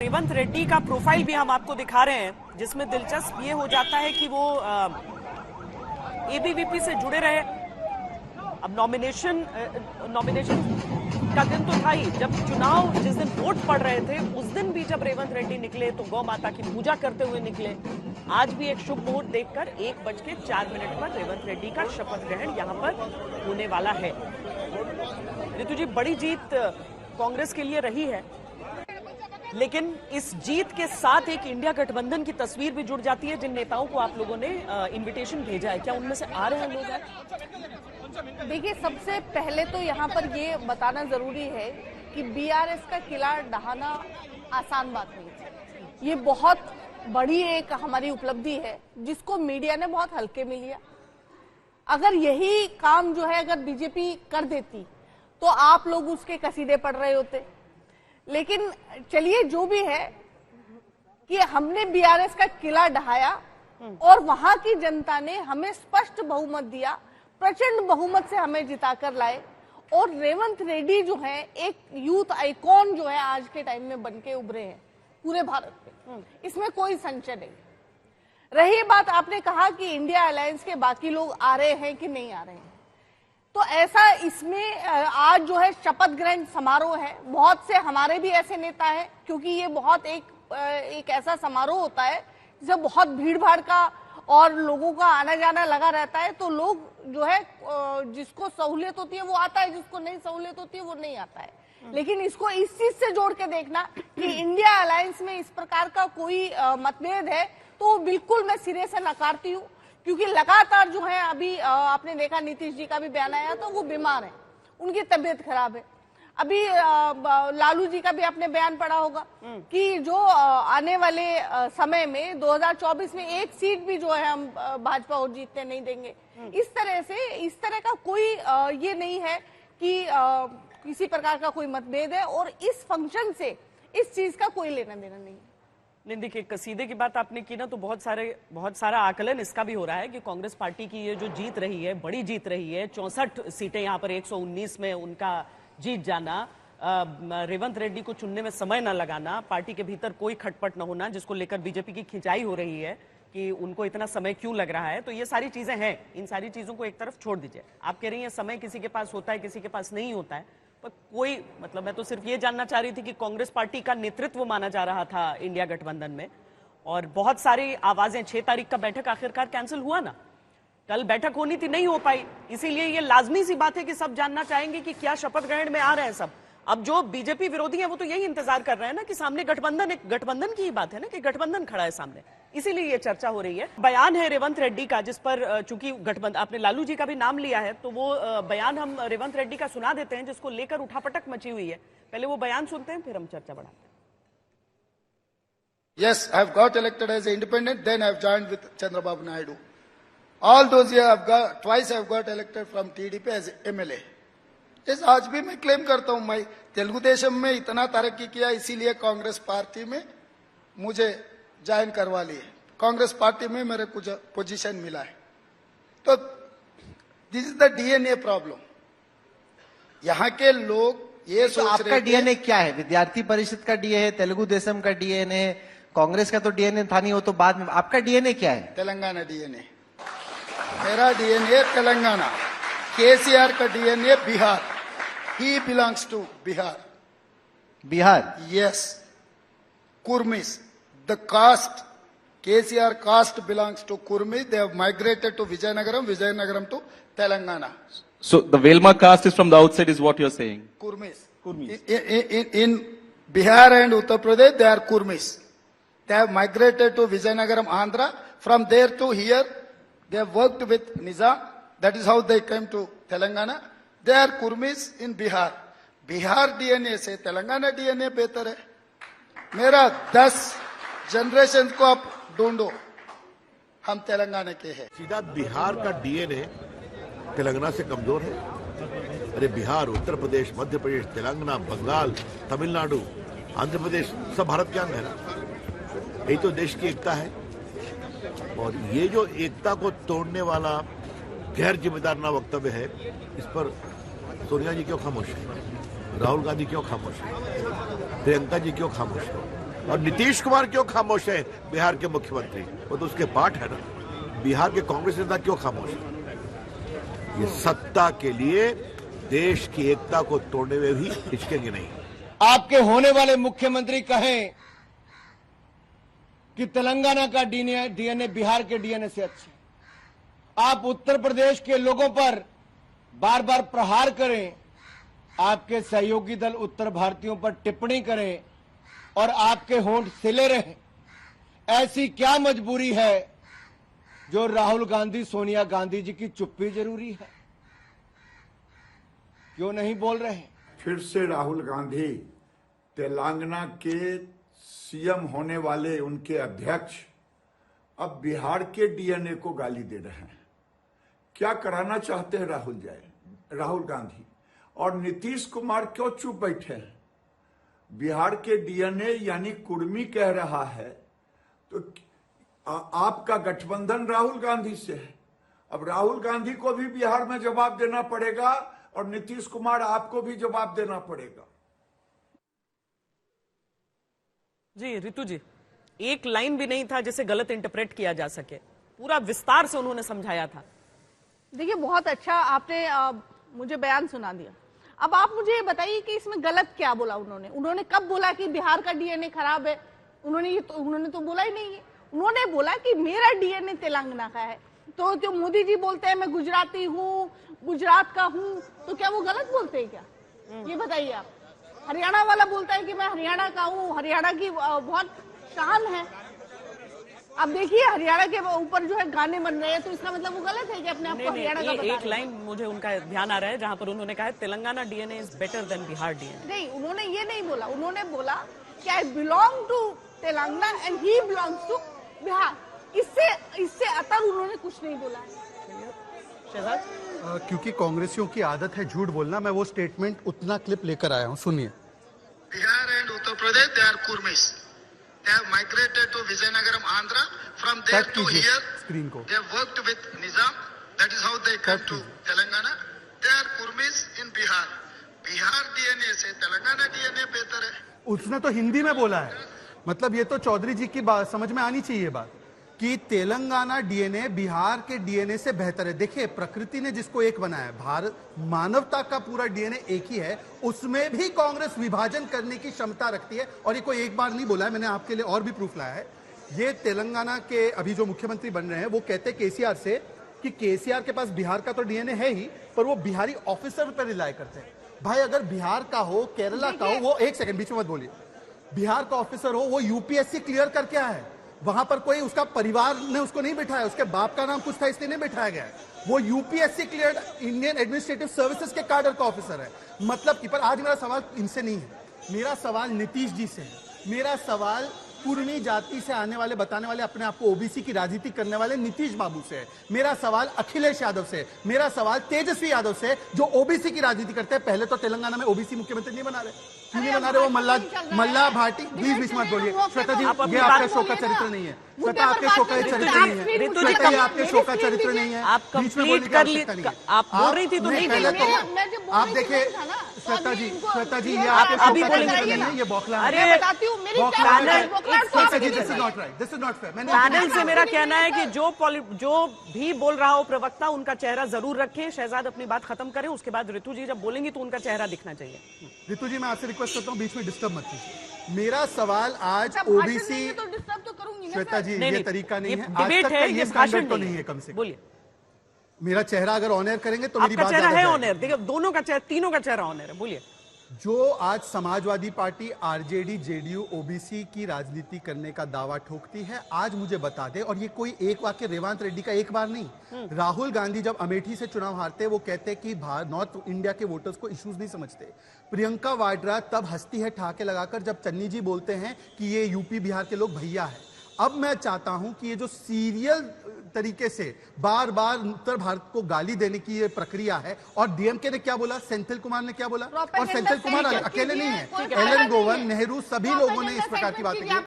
रेवंत रेड्डी का प्रोफाइल भी हम आपको दिखा रहे हैं, जिसमें दिलचस्प ये हो जाता है कि वो एबीवीपी से जुड़े रहे। अब नॉमिनेशन का दिन तो था ही, जब चुनाव जिस दिन वोट पड़ रहे थे उस दिन भी जब रेवंत रेड्डी निकले तो गौ माता की पूजा करते हुए निकले। आज भी एक शुभ मुहूर्त देखकर 1:04 पर रेवंत रेड्डी का शपथ ग्रहण यहां पर होने वाला है। ऋतु जी, बड़ी जीत कांग्रेस के लिए रही है, लेकिन इस जीत के साथ एक इंडिया गठबंधन की तस्वीर भी जुड़ जाती है। जिन नेताओं को आप लोगों ने इनविटेशन भेजा है, क्या उनमें से आ रहे हैं लोग? देखिए, सबसे पहले तो यहाँ पर ये बताना जरूरी है कि बीआरएस का किला ढहाना आसान बात नहीं है। ये बहुत बड़ी एक हमारी उपलब्धि है, जिसको मीडिया ने बहुत हल्के में लिया। अगर यही काम जो है अगर बीजेपी कर देती तो आप लोग उसके कसीदे पड़ रहे होते। लेकिन चलिए, जो भी है कि हमने बीआरएस का किला ढहाया और वहां की जनता ने हमें स्पष्ट बहुमत दिया, प्रचंड बहुमत से हमें जिताकर लाए। और रेवंत रेड्डी जो है एक यूथ आइकॉन जो है आज के टाइम में बनके उभरे हैं पूरे भारत में, इसमें कोई संशय नहीं। रही बात, आपने कहा कि इंडिया अलायंस के बाकी लोग आ रहे हैं कि नहीं आ रहे हैं, तो ऐसा इसमें आज जो है शपथ ग्रहण समारोह है। बहुत से हमारे भी ऐसे नेता हैं, क्योंकि ये बहुत एक ऐसा समारोह होता है जिसमें बहुत भीड़ भाड़ का और लोगों का आना जाना लगा रहता है। तो लोग जो है जिसको सहूलियत होती है वो आता है, जिसको नहीं सहूलियत होती है वो नहीं आता है। लेकिन इसको इस चीज से जोड़ के देखना कि इंडिया अलायंस में इस प्रकार का कोई मतभेद है, तो बिल्कुल मैं सिरे से नकारती हूँ। क्योंकि लगातार जो है अभी आपने देखा नीतीश जी का भी बयान आया, तो वो बीमार है, उनकी तबीयत खराब है। अभी लालू जी का भी आपने बयान पढ़ा होगा कि जो आने वाले समय में 2024 में एक सीट भी जो है हम भाजपा और जीतने नहीं देंगे। इस तरह का कोई ये नहीं है कि किसी प्रकार का कोई मतभेद है, और इस फंक्शन से इस चीज का कोई लेना देना नहीं है। देखिए, कसीदे की बात आपने की ना, तो बहुत सारा आकलन इसका भी हो रहा है कि कांग्रेस पार्टी की ये जो जीत रही है, बड़ी जीत रही है, 64 सीटें यहाँ पर 119 में उनका जीत जाना, रेवंत रेड्डी को चुनने में समय न लगाना, पार्टी के भीतर कोई खटपट न होना, जिसको लेकर बीजेपी की खिंचाई हो रही है कि उनको इतना समय क्यों लग रहा है। तो ये सारी चीजें हैं, इन सारी चीजों को एक तरफ छोड़ दीजिए। आप कह रही हैं समय किसी के पास होता है, किसी के पास नहीं होता है, पर कोई मतलब, मैं तो सिर्फ ये जानना चाह रही थी कि कांग्रेस पार्टी का नेतृत्व माना जा रहा था इंडिया गठबंधन में, और बहुत सारी आवाजें, 6 तारीख का बैठक आखिरकार कैंसिल हुआ ना, कल बैठक होनी थी, नहीं हो पाई। इसीलिए ये लाजमी सी बात है कि सब जानना चाहेंगे कि क्या शपथ ग्रहण में आ रहे हैं सब। अब जो बीजेपी विरोधी है वो तो यही इंतजार कर रहे हैं ना कि सामने गठबंधन, एक गठबंधन की ही बात है ना कि गठबंधन खड़ा है सामने, इसीलिए ये चर्चा हो रही है। बयान है रेवंत रेड्डी का, जिस पर चूंकि गठबंधन, आपने लालू जी का भी नाम लिया है, तो वो बयान हम रेवंत रेड्डी का सुना देते हैं, जिसको लेकर उठापटक मची हुई है। पहले वो बयान सुनते हैं, फिर हम चर्चा बढ़ाते हैं। Yes, I have got elected as an independent, then I have joined with Chandrababu Naidu. All those years twice I have got elected from TDP as MLA. yes, आज भी मैं क्लेम करता हूं, मैं तेलुगु देशम में इतना तरक्की किया, इसीलिए कांग्रेस पार्टी में मुझे ज्वाइन करवा लिए। कांग्रेस पार्टी में मेरे कुछ पोजीशन मिला है। तो this is the DNA problem. यहाँ के लोग ये सोच रहे थे। आपका डीएनए क्या है? विद्यार्थी परिषद का डीएनए है, तेलुगु देशम का डीएनए, कांग्रेस का तो डीएनए था नहीं, वो तो बाद में। आपका डीएनए क्या है? तेलंगाना डीएनए। मेरा डीएनए तेलंगाना। केसीआर का DNA Bihar. He belongs to Bihar. Bihar? Yes. Kurmis, the caste, KCR caste belongs to Kurmis. They have migrated to Vijayanagaram to Telangana. So the Velma caste is from the outside, is what you're saying? Kurmis. Kurmis. In Bihar and Uttar Pradesh, they are Kurmis. They have migrated to Vijayanagaram, Andhra. From there to here, they have worked with Nizam. That is how they came to Telangana. They are Kurmis in Bihar. Bihar DNA से Telangana DNA बेहतर है। मेरा 10 generation को आप ढूंढो, हम तेलंगाना के हैं। सीधा बिहार का डीएनए तेलंगाना से कमजोर है। अरे बिहार, उत्तर प्रदेश, मध्य प्रदेश, तेलंगाना, बंगाल, तमिलनाडु, आंध्र प्रदेश, सब भारत के अंग है ना। यही तो देश की एकता है। और ये जो एकता को तोड़ने वाला गैर जिम्मेदार ना वक्तव्य है, इस पर सोनिया जी क्यों खामोश है? राहुल गांधी क्यों खामोश है? प्रियंका जी क्यों खामोश है? और नीतीश कुमार क्यों खामोश है बिहार के मुख्यमंत्री? वो तो उसके पार्ट है ना। बिहार के कांग्रेस नेता क्यों खामोश है? ये सत्ता के लिए देश की एकता को तोड़ने में भी हिचकेंगे नहीं। आपके होने वाले मुख्यमंत्री कहें कि तेलंगाना का डीएनए बिहार के डीएनए से अच्छा है। आप उत्तर प्रदेश के लोगों पर बार बार प्रहार करें, आपके सहयोगी दल उत्तर भारतीयों पर टिप्पणी करें और आपके होंठ सिले रहें। ऐसी क्या मजबूरी है जो राहुल गांधी, सोनिया गांधी जी की चुप्पी जरूरी है? क्यों नहीं बोल रहे? फिर से राहुल गांधी तेलंगाना के सीएम होने वाले उनके अध्यक्ष अब बिहार के डीएनए को गाली दे रहे हैं। क्या कराना चाहते हैं राहुल गांधी? और नीतीश कुमार क्यों चुप बैठे हैं? बिहार के डीएनए यानी कुर्मी कह रहा है, तो आपका गठबंधन राहुल गांधी से है। अब राहुल गांधी को भी बिहार में जवाब देना पड़ेगा और नीतीश कुमार आपको भी जवाब देना पड़ेगा। जी रितु जी, एक लाइन भी नहीं था जिसे गलत इंटरप्रेट किया जा सके, पूरा विस्तार से उन्होंने समझाया था। देखिए बहुत अच्छा आपने मुझे बयान सुना दिया। अब आप मुझे ये बताइए कि इसमें गलत क्या बोला उन्होंने कब बोला कि बिहार का डीएनए खराब है? उन्होंने तो बोला ही नहीं है। उन्होंने बोला कि मेरा डीएनए तेलंगाना का है। तो जो मोदी जी बोलते हैं मैं गुजराती हूँ, गुजरात का हूँ, तो क्या वो गलत बोलते हैं क्या? ये बताइए आप। हरियाणा वाला बोलता है कि मैं हरियाणा का हूँ, हरियाणा की बहुत शान है। अब देखिए हरियाणा के ऊपर जो है गाने बन रहे हैं, तो इसका मतलब वो गलत है कि अपने आप को हरियाणा का बता रहे हैं। एक लाइन मुझे उनका ध्यान आ रहा है जहां पर उन्होंने कहा Telangana DNA is better than Bihar DNA. नहीं, उन्होंने ये नहीं बोला। उन्होंने बोला कि I belong to Telangana and he belongs to Bihar. इससे अतर उन्होंने कुछ नहीं बोला है। क्योंकि कांग्रेसियों की आदत है झूठ बोलना, मैं वो स्टेटमेंट उतना क्लिप लेकर आया हूँ, सुनिए। Bihar and Uttar Pradesh they are Kurmis. They have migrated to Vizianagaram, Andhra. From there to here, screen को. they have worked with Nizam. That is how they came to Telangana. They are Kurmis in Bihar. Bihar DNA से Telangana DNA बेहतर है। उसने तो हिंदी में बोला है। मतलब ये तो चौधरी जी की बात समझ में आनी चाहिए बात कि तेलंगाना डीएनए बिहार के डीएनए से बेहतर है। देखिए प्रकृति ने जिसको एक बनाया, भारत मानवता का पूरा डीएनए एक ही है, उसमें भी कांग्रेस विभाजन करने की क्षमता रखती है। और ये कोई एक बार नहीं बोला है, मैंने आपके लिए और भी प्रूफ लाया है। ये तेलंगाना के अभी जो मुख्यमंत्री बन रहे हैं वो कहते हैं केसीआर से कि केसीआर के पास बिहार का तो डीएनए है ही, पर वो बिहारी ऑफिसर पर रिलाय करते हैं। भाई अगर बिहार का हो, केरला का हो, वो एक सेकंड बीच में मत बोलिए, बिहार का ऑफिसर हो, वो यूपीएससी क्लियर करके आया है। वहां पर कोई उसका परिवार ने उसको नहीं बिठाया, उसके बाप का नाम कुछ था इसलिए नहीं बिठाया गया है। वो UPSC cleared Indian administrative services के कैडर का ऑफिसर है। मतलब कि पर आज मेरा सवाल इनसे नहीं है, मेरा सवाल नीतीश जी से है। मेरा सवाल कुर्मी जाति से आने वाले, बताने वाले, अपने आप को ओबीसी की राजनीति करने वाले नीतीश बाबू से है। मेरा सवाल अखिलेश यादव से, मेरा सवाल तेजस्वी यादव से जो ओबीसी की राजनीति करते हैं। पहले तो तेलंगाना में ओबीसी मुख्यमंत्री नहीं बना रहे, क्यों नहीं बना रहे? वो मल्ला भाटी, प्लीज बीच मत बोलिए श्वेता जी, ये आपका शो का चरित्र नहीं है। श्वेता आपके शो का चरित्र नहीं है। श्वेता ये आपके शो का चरित्र नहीं है। बीच में बोलने की आवश्यकता नहीं है। आप बोल रही थी तो नहीं, पहले तो आप देखिए श्वेता जी ये आपके शो का चरित्र नहीं है, ये बौखला है। This is not right, this is not fair. Panel से मेरा कहना है कि जो भी बोल रहा हो प्रवक्ता, उनका चेहरा जरूर रखें। शहजाद अपनी बात खत्म करें, उसके बाद ऋतु जी जब बोलेंगी तो उनका चेहरा दिखना चाहिए। ऋतु जी मैं आपसे रिक्वेस्ट करता हूँ बीच में डिस्टर्ब मत कीजिए। मेरा सवाल आज ओबीसी, श्वेता जी ये तरीका नहीं है, आज तक का ये स्टैंडर्ड तो नहीं है। कम से कम बोलिए। मेरा चेहरा अगर ऑनर करेंगे तो मेरी बात चेहरा है ऑनर। देखिए दोनों का चेहरा, तीनों का चेहरा ऑनर है। बोलिए। जो आज Samajwadi party, RJD, JDU OBC की राजनीति करने का दावा ठोकती है, आज मुझे बता दे। और ये कोई एक वाक्य रेवंत रेड्डी का एक बार नहीं। राहुल गांधी जब अमेठी से चुनाव हारते वो कहते कि नॉर्थ इंडिया के वोटर्स को इश्यूज नहीं समझते। प्रियंका वाड्रा तब हंसती है ठाके लगाकर जब चन्नी जी बोलते हैं कि ये यूपी बिहार के लोग भैया है। अब मैं चाहता हूं कि ये जो सीरियल तरीके से बार बार उत्तर भारत को गाली देने की ये प्रक्रिया है, और डीएमके ने क्या बोला, सेंथिल कुमार ने क्या बोला, और सेंथिल कुमार अकेले नहीं है, एलन गोवन, नेहरू, सभी लोगों ने इस प्रकार की बातें की।